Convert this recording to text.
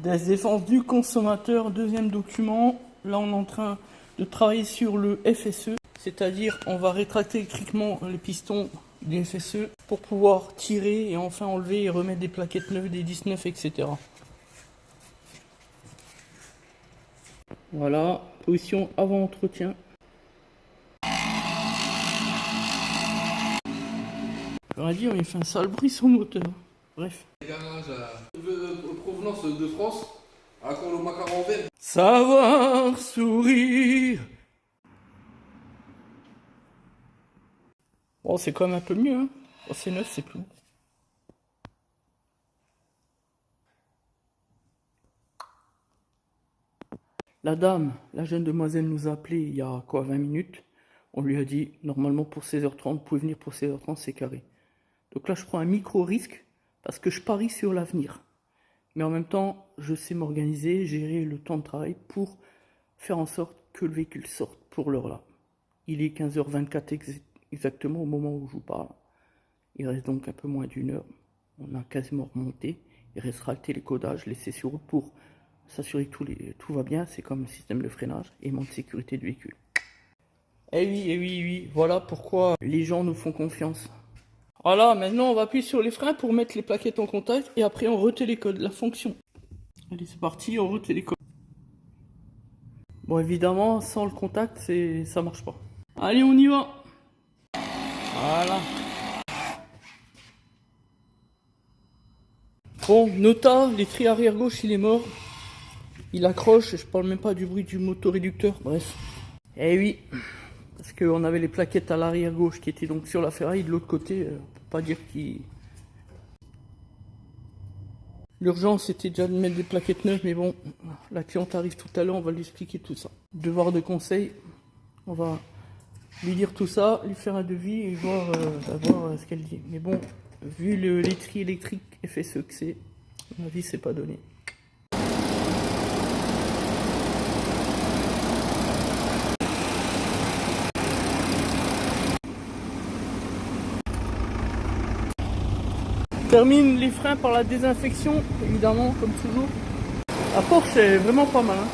Des défenses du consommateur, deuxième document. Là, on est en train de travailler sur le FSE, c'est-à-dire on va rétracter électriquement les pistons du FSE pour pouvoir tirer et enfin enlever et remettre des plaquettes neuves, des 19, etc. Voilà, position avant entretien. J'aurais dit, il fait un sale bruit son moteur. Bref. Garage provenance de France, avec le macaron vert. Savoir sourire. Bon, c'est quand même un peu mieux, hein. Oh, c'est neuf, c'est plus. La dame, la jeune demoiselle nous a appelé il y a quoi, 20 minutes. On lui a dit, normalement pour 16h30, vous pouvez venir pour 16h30, c'est carré. Donc là, je prends un micro-risque parce que je parie sur l'avenir. Mais en même temps, je sais m'organiser, gérer le temps de travail pour faire en sorte que le véhicule sorte pour l'heure là. Il est 15h24 exactement au moment où je vous parle. Il reste donc un peu moins d'une heure. On a quasiment remonté. Il restera le télécodage laissé sur route pour s'assurer que tout va bien. C'est comme le système de freinage et aimant de sécurité du véhicule. Eh oui, voilà pourquoi les gens nous font confiance. Voilà, maintenant on va appuyer sur les freins pour mettre les plaquettes en contact et après on retélécode la fonction. Allez, c'est parti, on retélécode. Bon, évidemment, sans le contact, ça marche pas. Allez, on y va. Voilà. Bon, nota, l'étrier arrière gauche, il est mort. Il accroche, je parle même pas du bruit du motoréducteur, bref. Eh oui, parce qu'on avait les plaquettes à l'arrière gauche qui étaient donc sur la ferraille, de l'autre côté, on peut pas dire qu'il... L'urgence c'était déjà de mettre des plaquettes neuves, mais bon, la cliente arrive tout à l'heure, on va lui expliquer tout ça. Devoir de conseil, on va lui dire tout ça, lui faire un devis et voir, ce qu'elle dit. Mais bon, vu l'étrier électrique FSE que c'est, à mon avis c'est pas donné. Termine les freins par la désinfection, évidemment, comme toujours. La Porsche est vraiment pas mal, hein.